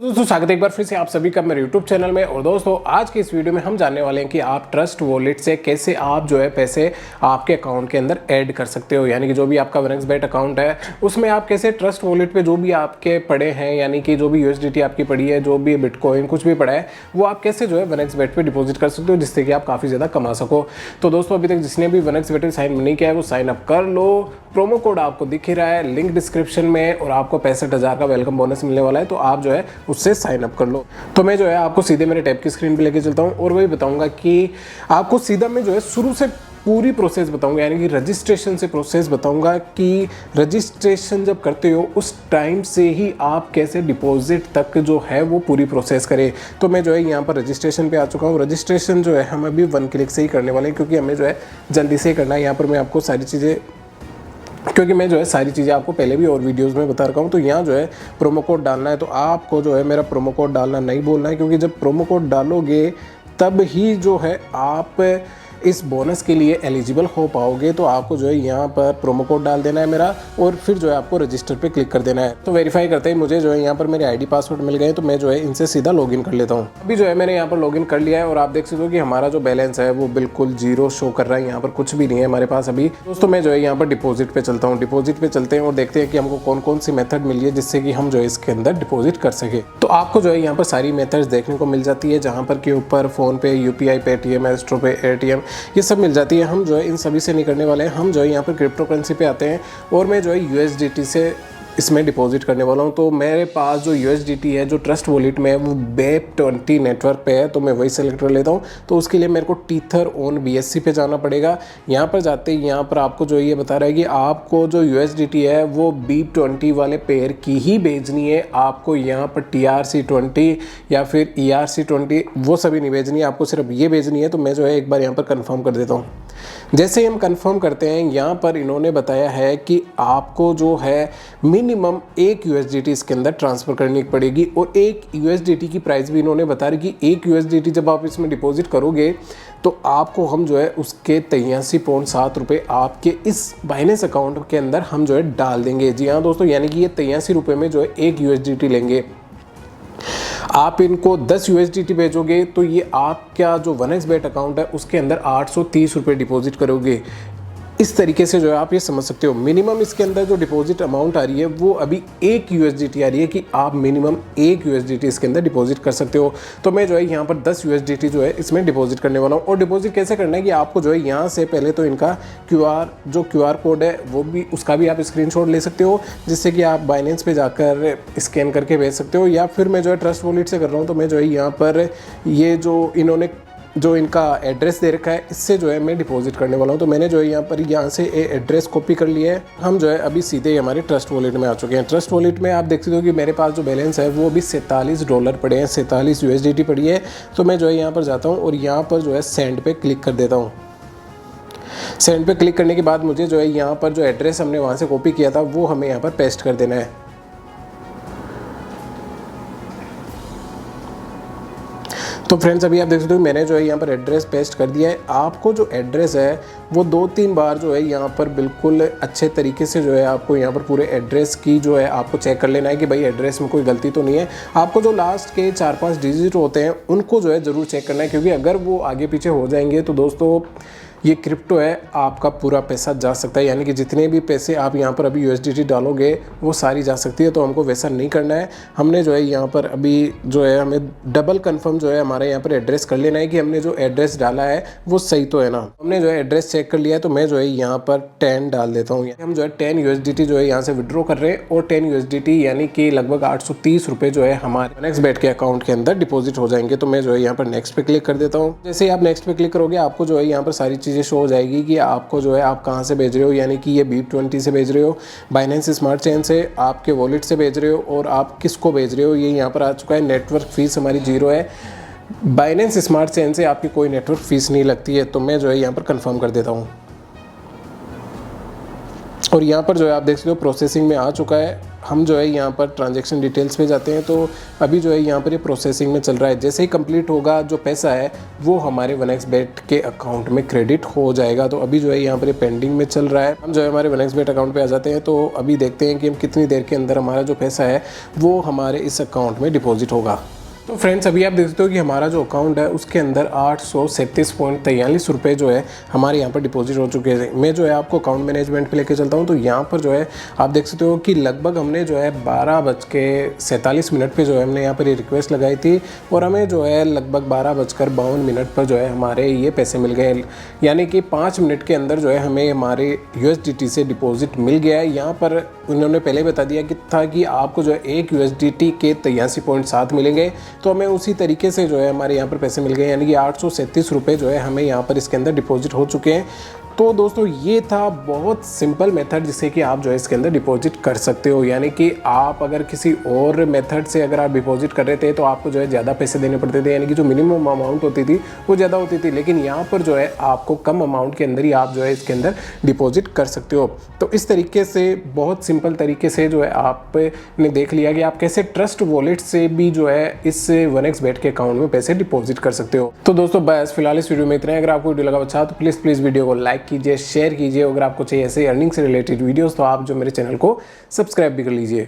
दोस्तों स्वागत है एक बार फिर से आप सभी का मेरे YouTube चैनल में। और दोस्तों आज की इस वीडियो में हम जानने वाले हैं कि आप ट्रस्ट वॉलेट से कैसे आप जो है पैसे आपके अकाउंट के अंदर ऐड कर सकते हो। यानी कि जो भी आपका वनेक्सबेट अकाउंट है उसमें आप कैसे ट्रस्ट वॉलेट पे जो भी आपके पड़े हैं, यानी कि जो भी USDT आपकी पड़ी है, जो भी बिटकॉइन कुछ भी पड़ा है, वो आप कैसे जो है वनेक्सबेट पे डिपॉजिट कर सकते हो जिससे कि आप काफ़ी ज़्यादा कमा सको। तो दोस्तों अभी तक जिसने भी वनेक्सबेट में साइन नहीं किया है वो साइन अप कर लो। प्रोमो कोड आपको दिख ही रहा है, लिंक डिस्क्रिप्शन में, और आपको 65,000 का वेलकम बोनस मिलने वाला है, तो आप जो है उससे साइन अप कर लो। तो मैं जो है आपको सीधे मेरे टैब की स्क्रीन पे लेके चलता हूँ और वही बताऊंगा कि आपको सीधा मैं जो है शुरू से पूरी प्रोसेस बताऊंगा, यानी कि रजिस्ट्रेशन से प्रोसेस बताऊंगा कि रजिस्ट्रेशन जब करते हो उस टाइम से ही आप कैसे डिपॉजिट तक जो है वो पूरी प्रोसेस करें। तो मैं जो है यहाँ पर रजिस्ट्रेशन पे आ चुका हूँ। रजिस्ट्रेशन जो है हम अभी 1 क्लिक से ही करने वाले हैं, क्योंकि हमें जो है जल्दी से ही करना है। यहाँ पर मैं आपको सारी चीज़ें आपको पहले भी और वीडियोस में बता रखा हूँ। तो यहाँ जो है प्रोमो कोड डालना है, तो आपको जो है मेरा प्रोमो कोड डालना नहीं बोलना है, क्योंकि जब प्रोमो कोड डालोगे तब ही जो है आप इस बोनस के लिए एलिजिबल हो पाओगे। तो आपको जो है यहाँ पर प्रोमो कोड डाल देना है मेरा, और फिर जो है आपको रजिस्टर पे क्लिक कर देना है। तो वेरीफाई करते ही मुझे जो है यहाँ पर मेरे आईडी पासवर्ड मिल गए, तो मैं जो है इनसे सीधा लॉगिन कर लेता हूँ। अभी जो है मैंने यहाँ पर लॉगिन कर लिया है और आप देख सकते हो कि हमारा जो बैलेंस है वो बिल्कुल जीरो शो कर रहा है। यहाँ पर कुछ भी नहीं है हमारे पास अभी। दोस्तों मैं जो है यहाँ पर डिपॉजिट पे चलता हूँ। डिपॉजिट पे चलते हैं और देखते हैं कि हमको कौन कौन सी मेथड मिली है जिससे कि हम जो है इसके अंदर डिपॉजिट कर सके। तो आपको जो है यहाँ पर सारी मेथड्स देखने को मिल जाती है, जहाँ पर के ऊपर फोन पे, UPI, पेटीएम, एस्ट्रो पे, ATM, ये सब मिल जाती है। हम जो है इन सभी से नहीं करने वाले हैं, हम जो है यहाँ पर क्रिप्टो करेंसी पे आते हैं और मैं जो है USDT से इसमें डिपॉजिट करने वाला हूँ। तो मेरे पास जो USDT है जो ट्रस्ट वॉलेट में है वो BEP20 नेटवर्क पे है, तो मैं वही सेलेक्ट कर लेता हूँ। तो उसके लिए मेरे को टीथर ऑन BSC पे जाना पड़ेगा। यहाँ पर जाते ही यहाँ पर आपको जो ये बता रहा है कि आपको जो USDT है वो BEP20 वाले पेयर की ही भेजनी है। आपको यहाँ पर TRC20 या फिर ERC20 वो सभी नहीं भेजनी है, आपको सिर्फ ये भेजनी है। तो मैं जो है एक बार यहाँ पर कन्फर्म कर देता हूँ। जैसे ही हम कंफर्म करते हैं, यहाँ पर इन्होंने बताया है कि आपको जो है मिनिमम 1 USDT इसके अंदर ट्रांसफ़र करनी पड़ेगी, और 1 USDT की प्राइस भी इन्होंने बता रही कि 1 USDT जब आप इसमें डिपॉजिट करोगे तो आपको हम जो है उसके 83.7 रुपये आपके इस बाइनेंस अकाउंट के अंदर हम जो है डाल देंगे। जी हाँ दोस्तों, यानी कि ये 83 रुपये में जो है 1 USDT लेंगे। आप इनको 10 USDT भेजोगे तो ये आपका जो वनेक्सबेट अकाउंट है उसके अंदर 830 रुपये डिपॉजिट करोगे। इस तरीके से जो है आप ये समझ सकते हो मिनिमम इसके अंदर जो डिपॉजिट अमाउंट आ रही है वो अभी 1 USDT आ रही है, कि आप मिनिमम 1 USDT इसके अंदर डिपॉजिट कर सकते हो। तो मैं जो है यहाँ पर 10 USDT जो है इसमें डिपॉजिट करने वाला हूँ। और डिपॉजिट कैसे करना है कि आपको जो है यहाँ से पहले तो इनका QR कोड है वो भी, उसका भी आप स्क्रीनशॉट ले सकते हो, जिससे कि आप बाइनेंस पे जाकर स्कैन करके भेज सकते हो। या फिर मैं जो है ट्रस्ट वॉलेट से कर रहा हूँ, तो मैं जो है यहाँ पर ये जो इन्होंने जो इनका एड्रेस दे रखा है इससे जो है मैं डिपॉजिट करने वाला हूँ। तो मैंने जो है यहाँ से एड्रेस कॉपी कर लिया है। हम जो है अभी सीधे ही हमारे ट्रस्ट वॉलेट में आ चुके हैं। ट्रस्ट वॉलेट में आप देख सकते हो कि मेरे पास जो बैलेंस है वो अभी $47 पड़े हैं, 47 USDT पड़ी है। तो मैं जो है यहाँ पर जाता हूँ और यहाँ पर जो है सेंड पे क्लिक कर देता हूँ। सेंड पे क्लिक करने के बाद मुझे जो है यहाँ पर जो एड्रेस हमने वहाँ से कॉपी किया था वो हमें यहाँ पर पेस्ट कर देना है। तो फ्रेंड्स अभी आप देख सकते हो मैंने जो है यहाँ पर एड्रेस पेस्ट कर दिया है। आपको जो एड्रेस है वो 2-3 बार जो है यहाँ पर बिल्कुल अच्छे तरीके से जो है आपको यहाँ पर पूरे एड्रेस की जो है आपको चेक कर लेना है कि भाई एड्रेस में कोई गलती तो नहीं है। आपको जो लास्ट के 4-5 डिजिट होते हैं उनको जो है ज़रूर चेक करना है, क्योंकि अगर वो आगे पीछे हो जाएंगे तो दोस्तों ये क्रिप्टो है, आपका पूरा पैसा जा सकता है। यानी कि जितने भी पैसे आप यहाँ पर अभी USDT डालोगे वो सारी जा सकती है। तो हमको वैसा नहीं करना है। हमने जो है यहाँ पर अभी जो है हमें डबल कंफर्म जो है हमारे यहाँ पर एड्रेस कर लेना है कि हमने जो एड्रेस डाला है वो सही तो है ना। हमने जो है एड्रेस चेक कर लिया है, तो मैं जो है यहाँ पर 10 डाल देता हूँ। हम जो है 10 USDT जो है यहाँ से विड्रॉ कर रहे हैं, और 10 USDT यानी कि लगभग 830 रुपये जो है हमारे वनेक्सबेट के अकाउंट के अंदर डिपॉजिट हो जाएंगे। तो मैं जो है यहाँ पर नेक्स्ट पे क्लिक कर देता हूँ। जैसे ही आप नेक्स्ट पे क्लिक करोगे आपको जो है यहाँ पर सारी चीज़ें शो हो जाएगी कि आपको जो है आप कहाँ से भेज रहे हो, यानी कि ये BEP20 से भेज रहे हो, बाइनेंस स्मार्ट चेन से, आपके वॉलेट से भेज रहे हो, और आप किसको भेज रहे हो ये यहाँ पर आ चुका है। नेटवर्क फीस हमारी 0 है। बाइनेंस स्मार्ट चेन से आपकी कोई नेटवर्क फीस नहीं लगती है। तो मैं जो है यहाँ पर कंफर्म कर देता हूँ। और यहाँ पर जो है आप देख सकते हो प्रोसेसिंग में आ चुका है। हम जो है यहाँ पर ट्रांजैक्शन डिटेल्स पे जाते हैं। तो अभी जो है यहाँ पर ये प्रोसेसिंग में चल रहा है। जैसे ही कंप्लीट होगा जो पैसा है वो हमारे 1xBet के अकाउंट में क्रेडिट हो जाएगा। तो अभी जो है यहाँ पर ये पेंडिंग में चल रहा है। हम जो है हमारे 1xBet अकाउंट पे आ जाते हैं। तो अभी देखते हैं कि हम कितनी देर के अंदर हमारा जो पैसा है वो हमारे इस अकाउंट में डिपॉजिट होगा। तो फ्रेंड्स अभी आप देख सकते हो कि हमारा जो अकाउंट है उसके अंदर 837.43 रुपये जो है हमारे यहाँ पर डिपॉजिट हो चुके हैं। मैं जो है आपको अकाउंट मैनेजमेंट पे लेके चलता हूँ। तो यहाँ पर जो है आप देख सकते हो कि लगभग हमने जो है 12:47 पे जो है हमने यहाँ पर ये रिक्वेस्ट लगाई थी और हमें जो है लगभग 12:52 पर जो है हमारे ये पैसे मिल गए। यानी कि 5 मिनट के अंदर जो है हमें हमारे USDT से डिपॉजिट मिल गया है। यहाँ पर उन्होंने पहले बता दिया कि था कि आपको जो है 1 USDT के 83.7 मिलेंगे। तो हमें उसी तरीके से जो है हमारे यहाँ पर पैसे मिल गए, यानी कि 837 रुपये जो है हमें यहाँ पर इसके अंदर डिपॉजिट हो चुके हैं। तो दोस्तों ये था बहुत सिंपल मेथड जिससे कि आप जो है इसके अंदर डिपॉजिट कर सकते हो। यानी कि आप अगर किसी और मेथड से अगर आप डिपॉजिट कर रहे थे तो आपको जो है ज़्यादा पैसे देने पड़ते थे, यानी कि जो मिनिमम अमाउंट होती थी वो ज़्यादा होती थी। लेकिन यहाँ पर जो है आपको कम अमाउंट के अंदर ही आप जो है इसके अंदर डिपॉजिट कर सकते हो। तो इस तरीके से बहुत सिंपल तरीके से जो है आपने देख लिया कि आप कैसे ट्रस्ट वॉलेट से भी जो है इस 1xBet के अकाउंट में पैसे डिपॉजिट कर सकते हो। तो दोस्तों बस फिलहाल इस वीडियो में इतना है। अगर आपको वीडियो लगा अच्छा तो प्लीज़ वीडियो को लाइक कीजिए, शेयर कीजिए। अगर आपको चाहिए ऐसे अर्निंग से रिलेटेड वीडियोस तो आप जो मेरे चैनल को सब्सक्राइब भी कर लीजिए।